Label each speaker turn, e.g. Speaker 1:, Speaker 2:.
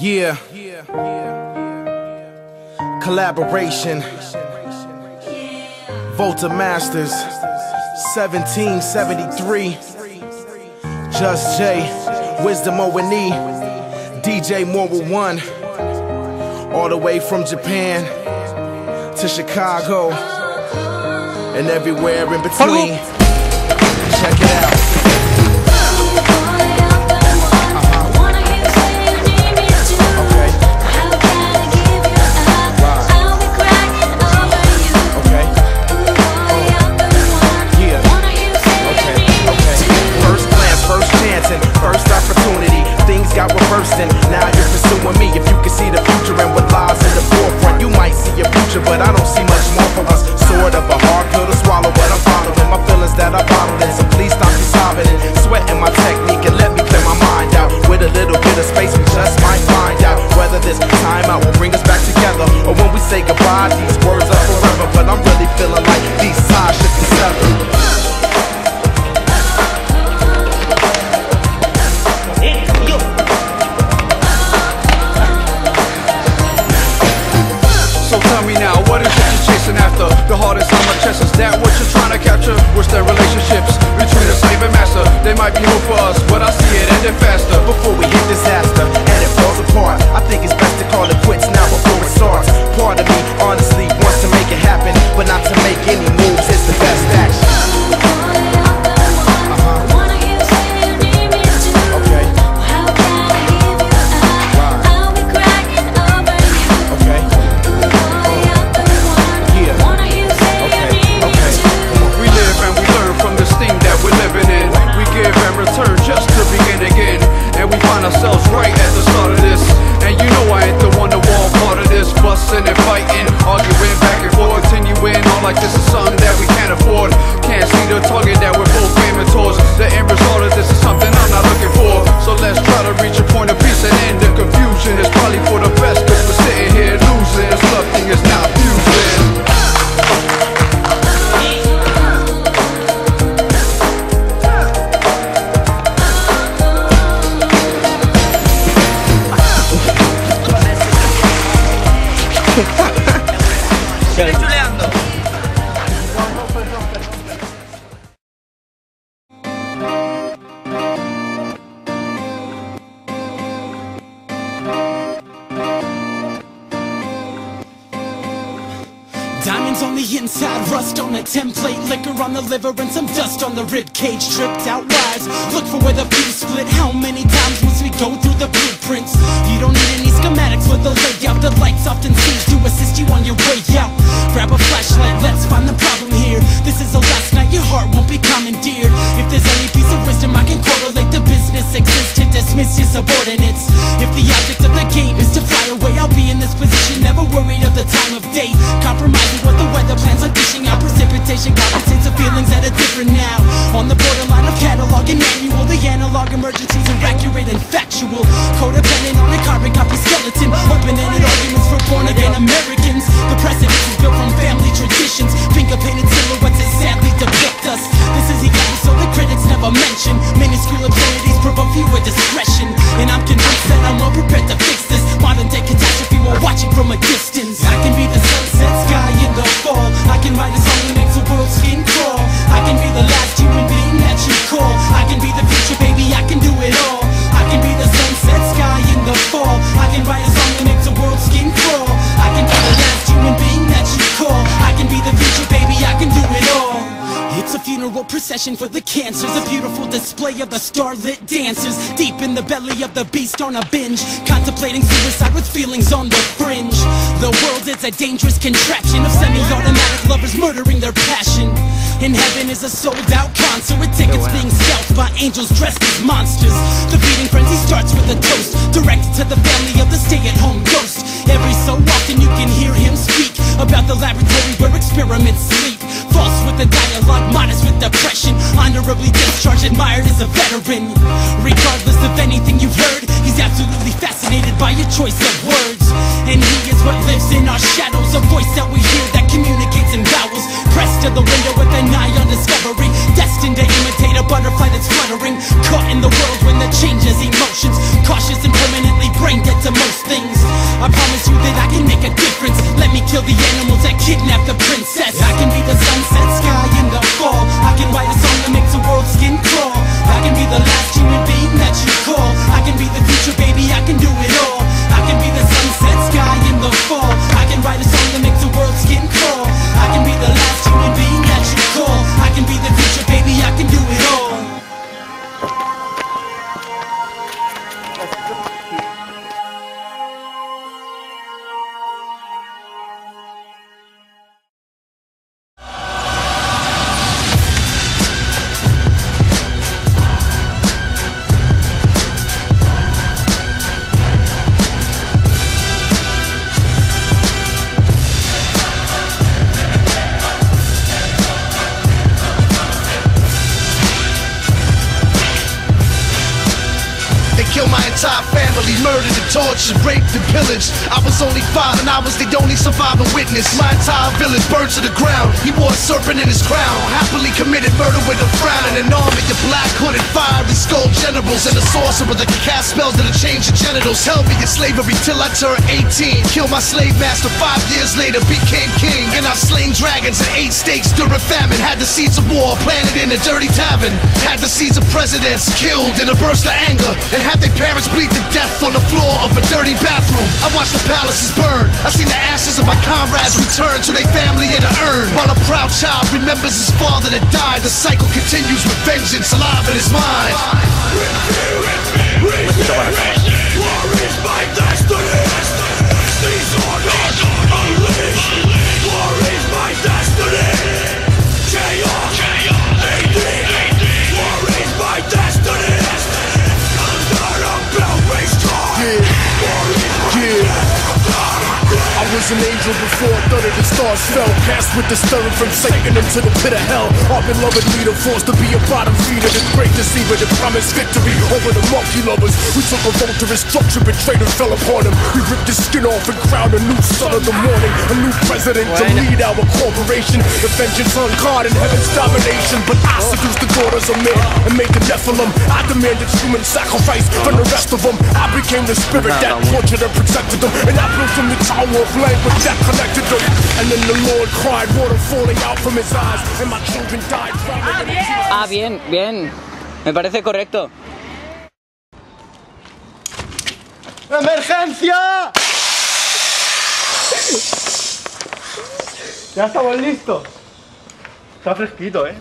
Speaker 1: Yeah. Collaboration. Volta Masters. 1773. Just J. Wisdom O&E. DJ Moral One. All the way from Japan to Chicago and everywhere in between. Check it out. First opportunity, things got reversed and now you're pursuing me. If you can see the future and what lies in the forefront, you might see a future, but I don't see much more for us. Sort of a hard pill to swallow, but I'm following my feelings that I bottled in. So please stop me sobbing and sweating my technique and let me clear my mind out. With a little bit of space, we just might find out whether this time out will bring us back together, or when we say goodbye, these words are forever. But I'm really feeling like these sides should be severed.
Speaker 2: What is it you're chasing after? The hardest on my chest, is that what you're trying to capture? Wish there relationships between a slave and master. They might be hope for us, but I see it ending faster.
Speaker 1: Before we hit disaster and it falls apart, I think it's best to call it quits now before it starts. Part of me honestly wants to make it happen, but not to make any moves is the best action.
Speaker 2: Ourselves right at the start of this, and you know I ain't the one to want part of this. Busting and fighting, arguing back and forth, continuing on like this is something that we can't afford. Can't see the target that we're both aiming towards. The end result of this is something I'm not looking for. So let's try to reach a point of peace and end the confusion. It's probably for the best, cause we're sitting here losing. Something is not fusing.
Speaker 3: Diamonds on the inside, rust on the template, liquor on the liver and some dust on the rib cage. Tripped out lives, look for where the fuse split. How many times must we go through the blueprints? You don't need any schematics for the layout. The lights often seems to assist you on your way out. Grab a flashlight, let's find the problem here. This is the last night, your heart won't be commandeered. If there's any piece of wisdom I can correlate, the business exists to dismiss your subordinates. If the object of the game is to fly away, I'll be in this position, never worried of the time of day. Compromising what the weather plans on dishing out. Precipitation compensates the feelings that are different now. On the borderline of catalog and manual, the analog emergencies are accurate and factual. Codependent on a carbon copy skeleton, open-ended arguments for born-again Americans. The precedence is built from family traditions. Finger-painted silhouettes that sadly depict us. This is the episode the critics never mention. Minuscule obscenities provoke viewer discretion, and I'm convinced that I'm well prepared to fix this modern-day catastrophe while watching from a distance. I can be the sunset sky in the fall. I can write a song that makes the world's skin crawl. I can be the last human being that you call. I can be the future, baby, I can do it all. I can be the sunset sky in the fall. I can write a song that makes the world's skin crawl. I can be the last human being that you call. I can be the future, baby, I can do it all. It's a funeral procession for the cancers, a beautiful display of the starlit dancers. Deep in the belly of the beast on a binge, contemplating suicide with feelings on the fringe. The world is a dangerous contraption of semi-automatic lovers murdering their passion. In heaven is a sold-out concert with tickets being scalped by angels dressed as monsters. The feeding frenzy starts with a toast, directed to the family of the stay-at-home ghost. Every so often you can hear him speak about the laboratory where experiments sleep. False with the dialogue, modest with depression, honorably discharged, admired as a veteran. Regardless of anything you've heard, he's absolutely fascinated by your choice of words. And he is what lives in our shadows, a voice that we hear that communicates in vowels. Pressed to the window with an eye on discovery, destined to imitate a butterfly that's fluttering. Caught in the world when the changes emotions, cautious and permanently brain dead to most things. I promise you that I can make a difference. Let me kill the animals that kidnap the princess. I can be the sunset sky in the fall. I can write a song that makes the world's skin crawl. I can be the last human being that you call. I can be the future, baby, I can do it all. I can be the sunset sky in the fall. I can write a song that makes the world's skin crawl. I can be the last human being that you call. I can be the future, baby, I can do it all.
Speaker 4: Entire family murdered and tortured, raped and pillaged. I was only 5 and I was the only surviving witness. My entire village burned to the ground. He wore a serpent in his crown. Happily committed murder with a frown and an army of black hooded fiery skull generals and a sorcerer that could cast spells that'll change your genitals. Held me in slavery till I turned 18. Killed my slave master 5 years later, became king. And I slain dragons and ate steaks during famine. Had the seeds of war planted in a dirty tavern. Had the seeds of presidents killed in a burst of anger. And had their parents bleed to death on the floor of a dirty bathroom. I watched the palaces burn. I seen the ashes of my comrades return to their family in an urn. While a proud child remembers his father that died, the cycle continues with vengeance alive in his mind. War is my destiny. These orders unleashed. War is my destiny. Chaos. War is my destiny. I was an angel before a third of the stars fell. Cast with the stirring from Satan into the pit of hell. Our beloved leader forced to be a bottom feeder. The great deceiver that promised victory over the monkey lovers. We took a vote to his structure, betrayed and fell upon him. We ripped his skin off and crowned a new son of the morning. A new president to lead our corporation. The vengeance on God and heaven's domination. But I seduced the daughters of men and made the Nephilim. I demanded human sacrifice from the rest of them. I became the spirit that tortured and protected them. And I built from the tower of language that connected them. And then the Lord cried, water falling out from his eyes, and my children died.
Speaker 5: Bien, bien. Me parece correcto.
Speaker 6: ¡Emergencia! Ya estamos listos. Está fresquito, ¿eh?